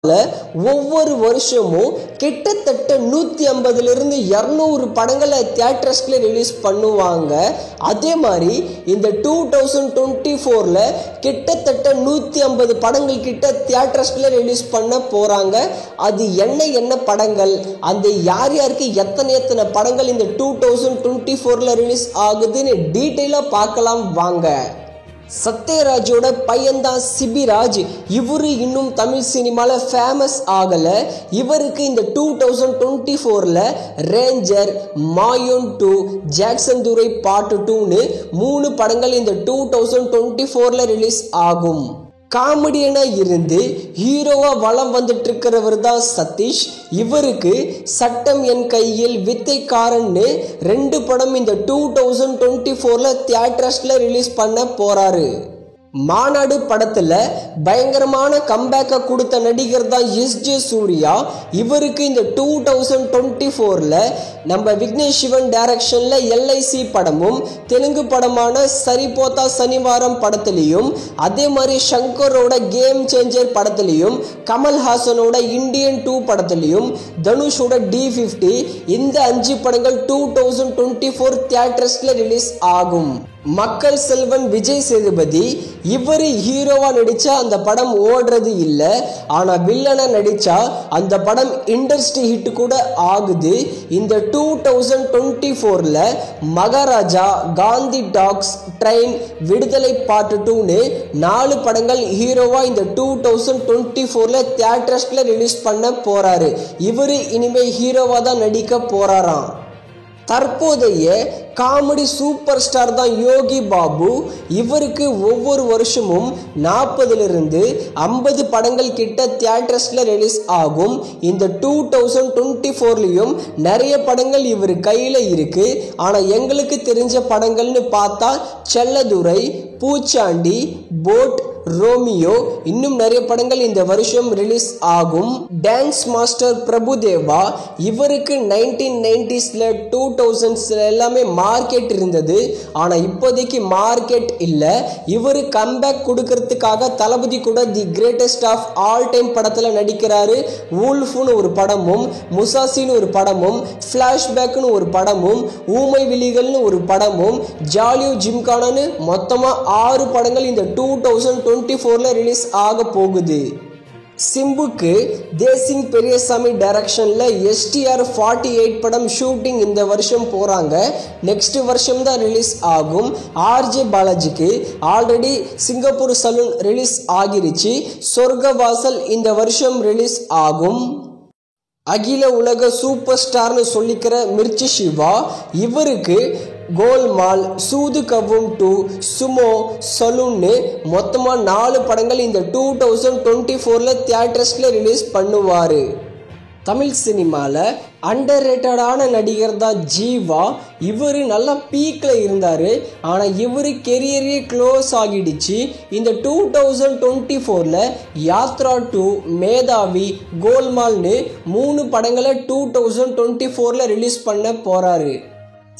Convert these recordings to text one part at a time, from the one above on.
ஒவ்வொரு வருஷமும் கிட்டத்தட்ட 150 200 படங்களை தியேட்டர்ஸ்ல ரிலீஸ் பண்ணுவாங்க. அதே மாதிரி இந்த 2024ல கிட்டத்தட்ட 150 படங்கள் கிட்ட தியேட்டர்ஸ்ல ரிலீஸ் பண்ண போறாங்க. அது என்ன படங்கள், அந்த யாருக்கு எத்தனை படங்கள் இந்த 2024ல ரிலீஸ் ஆகுதுன்னு டீட்டெயிலா பார்க்கலாம் வாங்க. சத்யராஜோட பையன்தான் சிபிராஜ். இவரு இன்னும் தமிழ் சினிமால ஃபேமஸ் ஆகல. இவருக்கு இந்த 2024ல ரேஞ்சர், மாயோன் 2, ஜாக்சன் துரை பார்ட் 2ன்னு 3 படங்கள் இந்த 2024ல ரிலீஸ் ஆகும். காமெடியனா இருந்து ஹீரோவா வலம் வந்துட்டு இருக்கிறவர் தான் சதீஷ். இவருக்கு சட்டம் என் கையில், வித்தைக்காரன்னு 2 படம் இந்த 2024ல தியேட்டர்ஸ்ல ரிலீஸ் பண்ண போறாரு. மாநாடு படத்துல பயங்கரமான கம்பேக்கை கொடுத்த நடிகர் தான் எஸ்.ஜே. சூர்யா. இவருக்கு இந்த 2024ல நம்ம விக்னேஷ் சிவன் டைரக்ஷன்ல எல்ஐசி படமும், தெலுங்கு படமான சரிபோதா சனிவாரம் படத்திலையும், அதே மாதிரி சங்கரோட கேம் சேஞ்சர் படத்திலையும், கமல்ஹாசனோட இந்தியன் 2 படத்திலையும், தனுஷோட D50, இந்த 5 படங்கள் 2024 தியேட்டர்ஸ்ல ரிலீஸ் ஆகும். மக்கள் செல்வன் விஜய் சேதுபதி இவரு ஹீரோவா நடிச்சா அந்த படம் ஓடுறது இல்ல, ஆனா வில்லனா நடிச்சா அந்த படம் இண்டஸ்ட்ரி ஹிட் கூட ஆகுது. இந்த 2024ல மகாராஜா, காந்தி டாக்ஸ், ட்ரெயின், விடுதலை பார்ட் 2ன்னு 4 படங்கள் ஹீரோவா இந்த 2024ல தியேட்டர்ஸ்ல ரிலீஸ் பண்ண போறாரு. இவரு இனிமே ஹீரோவா தான் நடிக்க போறாராம். தற்போதைய காமெடி சூப்பர் ஸ்டார் தான் யோகி பாபு. இவருக்கு ஒவ்வொரு வருஷமும் 40 50 படங்கள் கிட்ட தியேட்டர்ஸ்ல ரிலீஸ் ஆகும். இந்த 2024லையும் நிறைய படங்கள் இவர் கையில இருக்கு. ஆனா எங்களுக்கு தெரிஞ்ச படங்கள்னு பார்த்தா செல்லதுரை, பூச்சாண்டி, போட், ரோமியோ, இன்னும் நிறைய படங்கள் இந்த வருஷம் ரிலீஸ் ஆகும். டான்ஸ் மாஸ்டர் பிரபுதேவா இவருக்கு 1990ஸ்ல 2000ஸ்ல எல்லாமே மார்க்கெட் இருந்தது. ஆனா இப்போதைக்கு மார்க்கெட் இல்ல. இவரு கம்பேக் கொடுக்கறதுக்காக தளபதி கூட the greatest of all time படத்துல நடிக்கிறாரு. வூல்ஃப்னு ஒரு படமும், முசாசின்னு ஒரு படமும், ஃபிளாஷ்பேக்னு ஒரு படமும், ஊமை விழிகள்னு ஒரு படமும், ஜாலியோ ஜிம்கானான்னு மொத்தமா 6 படங்கள் இந்த 2024ல ரிலீஸ் ஆக போகுது. சிம்புக்கு தேசிங் பெரியசாமி டைரக்ஷன்ல STR 48 படம் ஷூட்டிங் இந்த வருஷம் போறாங்க. நெக்ஸ்ட் வருஷம் தான் ரிலீஸ் ஆகும். RJ பாலாஜிக்கு ஆல்ரெடி சிங்கப்பூர் சலூன் ரிலீஸ் ஆகிருச்சு. சொர்க்கவாசல் இந்த வருஷம் ரிலீஸ் ஆகும். அகில உலக சூப்பர் ஸ்டார்னு சொல்லிக்கிற மிர்ச்சி சிவா இவருக்கு கோல்மால், சூது கவ்வும் 2, சுமோ, சலூன்னு மொத்தமா 4 படங்கள் இந்த 2024ல தியேட்டர்ஸ்ல ரிலீஸ் பண்ணுவாரு. தமிழ் சினிமால அண்டர் ரேட்டடான நடிகர் தான் ஜீவா. இவரு நல்லா பீக்ல இருந்தாரு. ஆனா இவரு கெரியரே க்ளோஸ் ஆகிடுச்சு. இந்த 2024ல யாத்ரா 2, மேதாவி, கோல்மால்னு 3 படங்களை 2024ல ரிலீஸ் பண்ண போறாரு.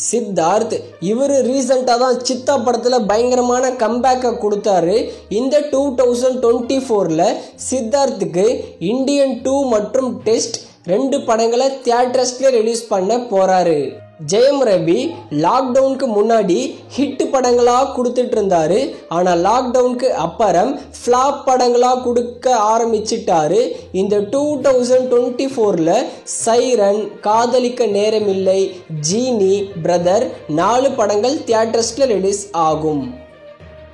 சித்தார்த் இவரு ரீசெண்டா தான் சித்தா படத்துல பயங்கரமான கம்பேக்கை கொடுத்தாரு. இந்த 2024ல சித்தார்த்துக்கு இந்தியன் 2 மற்றும் டெஸ்ட் 2 படங்களை தியேட்டர்ஸ்ல ரிலீஸ் பண்ண போறாரு. ஜெயம் ரவி லாக்டவுனுக்கு முன்னாடி ஹிட் படங்களா கொடுத்துட்டு இருந்தாரு. ஆனா லாக்டவுனுக்கு அப்புறம் ஃபிளாப் படங்களா கொடுக்க ஆரம்பிச்சிட்டாரு. இந்த 2024ல சைரன், காதலிக்க நேரமில்லை, ஜீனி, பிரதர் 4 படங்கள் தியேட்டர்ஸ்ல ரிலீஸ் ஆகும்.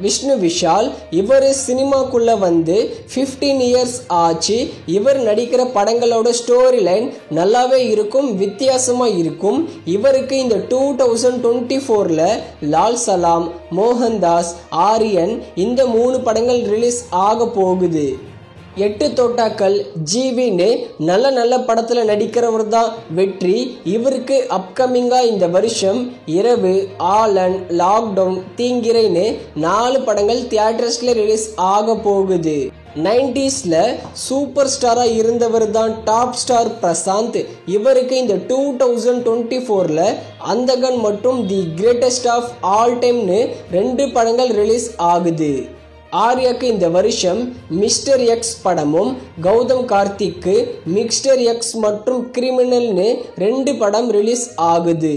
விஷ்ணு விஷால் இவர் சினிமாக்குள்ள வந்து 15 இயர்ஸ் ஆச்சு. இவர் நடிக்கிற படங்களோட ஸ்டோரி லைன் நல்லாவே இருக்கும், வித்தியாசமா இருக்கும். இவருக்கு இந்த 2024ல லால் சலாம், மோகன்தாஸ், ஆரியன் இந்த 3 படங்கள் ரிலீஸ் ஆக போகுது. 8 தோட்டாக்கள், ஜீவின்னு நல்ல படத்துல நடிக்கிறவர் தான் வெற்றி. இவருக்கு அப்கமிங்கா இந்த வருஷம் இரவு, ஆலன், லாக்டவுன், தீங்கிரைன்னு 4 படங்கள் தியேட்டர்ஸ்ல ரிலீஸ் ஆக போகுது. 90ஸ்ல சூப்பர் ஸ்டாரா இருந்தவர் தான் டாப் ஸ்டார் பிரசாந்த். இவருக்கு இந்த 2024ல அந்தகன் மற்றும் தி கிரேட்டஸ்ட் ஆஃப் ஆல் டைம்னு 2 படங்கள் ரிலீஸ் ஆகுது. ஆர்யாக்கு இந்த வருஷம் மிஸ்டர் எக்ஸ் படமும், கௌதம் கார்த்திக்கு மிஸ்டர் எக்ஸ் மற்றும் கிரிமினல்னு 2 படம் ரிலீஸ் ஆகுது.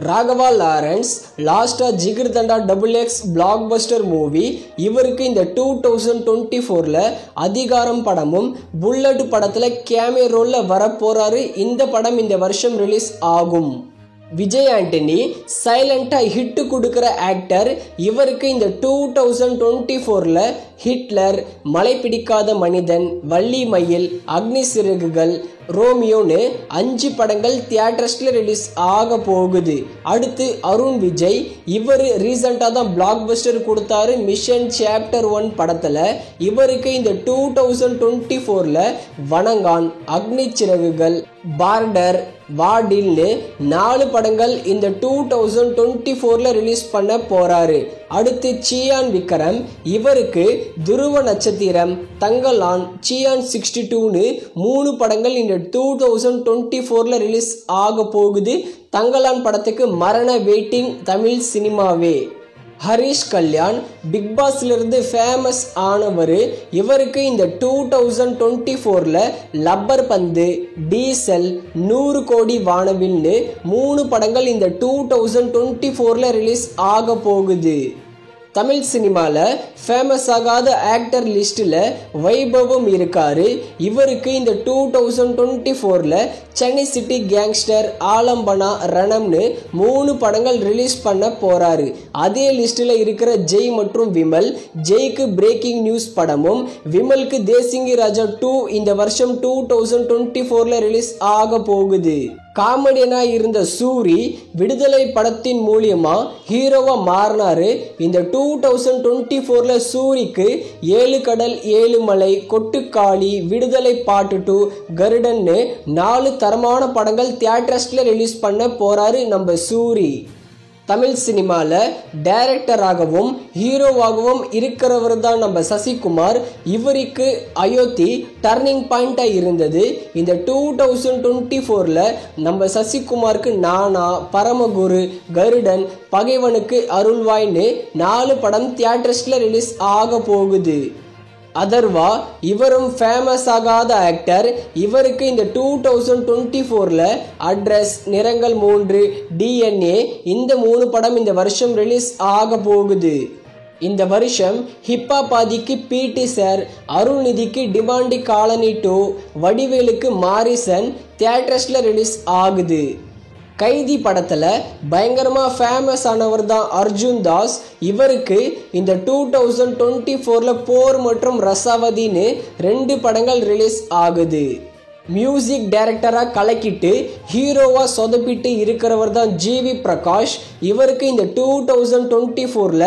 ராகவா லாரன்ஸ் லாஸ்டா jigarthanda XX black Bastar movie, இவருக்கு இந்த 2024ல அதிகாரம் படமும், புல்லட் படத்துல கேமியோ ரோல்ல வரப்போறாரு. இந்த படம் இந்த வருஷம் ரிலீஸ் ஆகும். விஜய் ஆண்டனி சைலண்டா ஹிட் கொடுக்கிற ஆக்டர். இவருக்கு இந்த 2024ல ஹிட்லர், மலை பிடிக்காத மனிதன், வள்ளி மயில், அக்னி சிறகுகள், ரோமியோன்னு 5 படங்கள் தியேட்டர்ஸ்ல ரிலீஸ் ஆக போகுது. அடுத்து அருண் விஜய், இவர் ரீசெண்டாக தான் பிளாக் பஸ்டர் கொடுத்தாரு மிஷன் சாப்டர் 1 படத்துல. இவருக்கு இந்த 2024ல வணங்கான், அக்னி சிறகுகள், பார்டர், வாடில்னு 4 படங்கள் இந்த 2024ல ரிலீஸ் பண்ண போறாரு. அடுத்து சியான் விக்ரம், இவருக்கு துருவ நட்சத்திரம், தங்கலான், சியான் 62ன்னு 3 படங்கள் இந்த 2024ல ரிலீஸ் ஆக போகுது. தங்கலான் படத்துக்கு மரண வெயிட்டிங் தமிழ் சினிமாவே. ஹரிஷ் கல்யாண் பிக் பாஸ்ல இருந்து ஃபேமஸ் ஆனவர். இவருக்கு இந்த 2024ல லப்பர் பந்து, டீசல், 100 கோடி வானவில்னு 3 படங்கள் இந்த 2024ல ரிலீஸ் ஆக போகுது. தமிழ் சினிமால ஃபேமஸ் ஆகாத ஆக்டர் லிஸ்ட்ல வைபவும் இருக்காரு. இவருக்கு இந்த 2024ல சென்னை சிட்டி கேங்ஸ்டர், ஆலம்பனா, ரணம்னு 3 படங்கள் ரிலீஸ் பண்ண போறாரு. அதே லிஸ்ட்ல இருக்கிற ஜெய் மற்றும் விமல், ஜெய்க்கு பிரேக்கிங் நியூஸ் படமும், விமலுக்கு தேசிங்கி ராஜா 2 இந்த வருஷம் 2024ல ரிலீஸ் ஆக போகுது. காமெடியனா இருந்த சூரி விடுதலை படத்தின் மூலியமா ஹீரோவா மாறினாரு. இந்த 2024ல சூரிக்கு 7 கடல் 7 மலை, கொட்டுக்காளி, விடுதலை பார்ட் 2, கருடன்னு 4 தரமான படங்கள் தியேட்டர்ஸ்ல ரிலீஸ் பண்ண போறாரு நம்ம சூரி. தமிழ் சினிமால டைரக்டராகவும் ஹீரோவாகவும் இருக்கிறவர் தான் நம்ம சசிகுமார். இவருக்கு அயோத்தி டர்னிங் பாயிண்டா இருந்தது. இந்த 2024ல நம்ம சசிகுமாருக்கு நானா, பரமகுரு, கருடன், பகைவனுக்கு அருள்வாய்னு 4 படம் தியேட்டர்ஸ்ல ரிலீஸ் ஆக போகுது. அதர்வா, இவரும் ஃபேமஸ் ஆகாத ஆக்டர். இவருக்கு இந்த 2024ல அட்ரஸ், நிறங்கள் 3, DNA இந்த 3 படம் இந்த வருஷம் ரிலீஸ் ஆக போகுது. இந்த வருஷம் ஹிப்பாபாதிக்கு PT சார், அருள்நிதிக்கு டிமாண்டி காலனி 2, வடிவேலுக்கு மாரிசன் தியேட்டர்ஸ்ல ரிலீஸ் ஆகுது. கைதி படத்துல பயங்கரமா ஃபேமஸ் ஆனவர் தான் அர்ஜுன் தாஸ். இவருக்கு இந்த 2024ல போர் மற்றும் ரசாவதின்னு 2 படங்கள் ரிலீஸ் ஆகுது. மியூசிக் டைரக்டரா கலக்கிட்டு ஹீரோவா சொதப்பிட்டு இருக்கிறவர் தான் GV பிரகாஷ். இவருக்கு இந்த 2024ல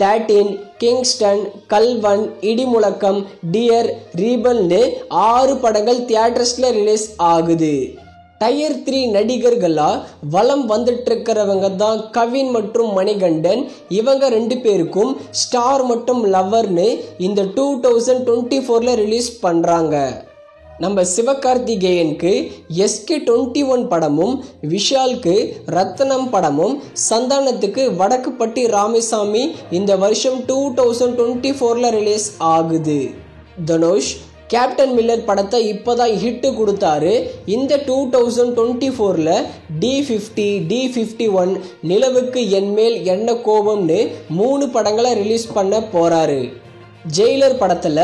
13, கிங்ஸ்டன், கல்வன், இடிமுழக்கம், டியர், ரீபல்னு 6 படங்கள் தியேட்டர்ஸ்ல ரிலீஸ் ஆகுது. டயர் 3 நடிகர்களா வலம் வந்துட்டு இருக்கிறவங்க தான் கவின் மற்றும் மணிகண்டன். இவங்க 2 பேருக்கும் ஸ்டார் மற்றும் லவ்வர்னு இந்த 2024ல ரிலீஸ் பண்றாங்க. நம்ம சிவகார்த்திகேயனுக்கு SK21 படமும், விஷாலுக்கு ரத்னம் படமும், சந்தானத்துக்கு வடக்குப்பட்டி ராமசாமி இந்த வருஷம் 2024ல ரிலீஸ் ஆகுது. தனுஷ் கேப்டன் மில்லர் படத்தை இப்போதான் ஹிட் கொடுத்தாரு. இந்த 2024ல D50, D51, நிலவுக்கு என்மேல் என்ன கோபம்னு 3 படங்களை ரிலீஸ் பண்ண போறாரு. ஜெயிலர் படத்துல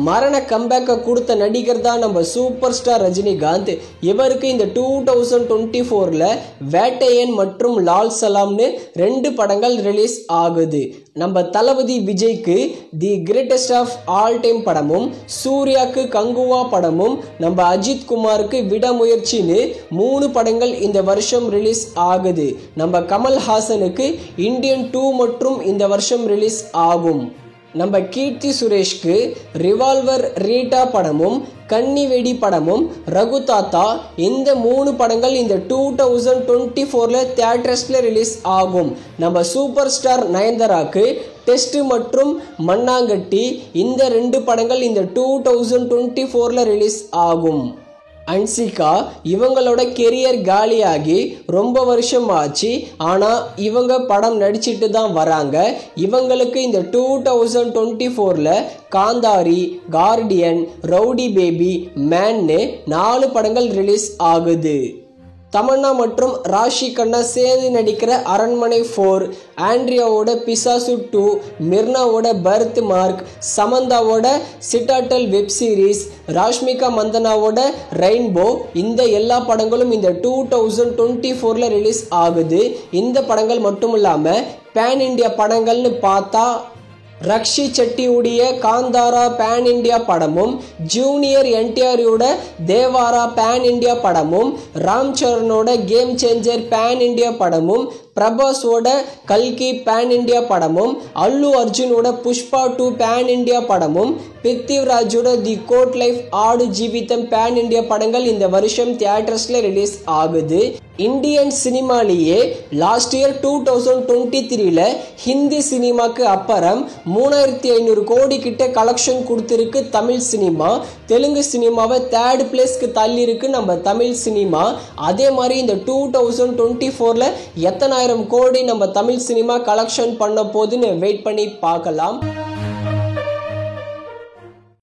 மரண கம்பேக்கை கொடுத்த நடிகர் தான் நம்ம சூப்பர் ஸ்டார் ரஜினிகாந்த். இவருக்கு இந்த 2024ல வேட்டையன் மற்றும் லால் சலாம்னு 2 படங்கள் ரிலீஸ் ஆகுது. நம்ம தளபதி விஜய்க்கு the greatest of all time படமும், சூர்யாக்கு கங்குவா படமும், நம்ம அஜித் குமாருக்கு விடாமுயற்சின்னு 3 படங்கள் இந்த வருஷம் ரிலீஸ் ஆகுது. நம்ம கமல்ஹாசனுக்கு இந்தியன் 2 மற்றும் இந்த வருஷம் ரிலீஸ் ஆகும். நம்ம கீர்த்தி சுரேஷ்க்கு ரிவால்வர் ரீட்டா படமும், கன்னி வெடி படமும், ரகு தாத்தா இந்த 3 படங்கள் இந்த 2024ல தியேட்டர்ஸ்ல ரிலீஸ் ஆகும். நம்ம சூப்பர் ஸ்டார் நயன்தாராக்கு டெஸ்ட் மற்றும் மண்ணாங்கட்டி இந்த 2 படங்கள் இந்த 2024ல ரிலீஸ் ஆகும். அன்சிகா இவங்களோட கெரியர் காலியாகி ரொம்ப வருஷம் ஆச்சு. ஆனால் இவங்க படம் நடிச்சிட்டு தான் வராங்க. இவங்களுக்கு இந்த 2024 காந்தாரி, கார்டியன், ரவுடி பேபி, மேன்னு 4 படங்கள் ரிலீஸ் ஆகுது. தமன்னா மற்றும் ராஷி கண்ணா சேர்ந்து நடிக்கிற அரண்மனை 4, ஆண்ட்ரியாவோட பிசாசு 2, மிர்னாவோட பர்த் மார்க், சமந்தாவோட சிட்டாட்டல் வெப் சீரிஸ், ராஷ்மிகா மந்தனாவோட ரெயின்போ, இந்த எல்லா படங்களும் இந்த 2024 ரிலீஸ் ஆகுது. இந்த படங்கள் மட்டும் இல்லாமல் பேன் இண்டியா படங்கள்னு பார்த்தா ரக்ஷி செட்டியுடைய காந்தாரா பேன் இண்டியா படமும், ஜூனியர் என்டிஆரோட தேவாரா பேன் இண்டியா படமும், ராம் சரணோட கேம் சேஞ்சர் பேன் இண்டியா படமும், பிரபாஸோட கல்கி பேன் இண்டியா படமும், அல்லு அர்ஜுனோட புஷ்பா 2 பேன் இண்டியா படமும், பிருத்திவிராஜோட தி கோட் லைஃப் ஆடு ஜீவிதம் பேன் இண்டியா படங்கள் இந்த வருஷம் தியேட்டர்ஸ்ல ரிலீஸ் ஆகுது. இந்தியன் சினிமாலேயே லாஸ்ட் இயர் 2023 ஹிந்தி சினிமாக்கு அப்புறம் 3500 கோடி கிட்ட கலெக்ஷன் கொடுத்துருக்கு தமிழ் சினிமா. தெலுங்கு சினிமாவை 3rd பிளேஸ்க்கு தள்ளி இருக்கு நம்ம தமிழ் சினிமா. அதே மாதிரி இந்த 2024 எத்தனாயிரம் கோடி நம்ம தமிழ் சினிமா கலெக்ஷன் பண்ண போதுன்னு வெயிட் பண்ணி பார்க்கலாம்.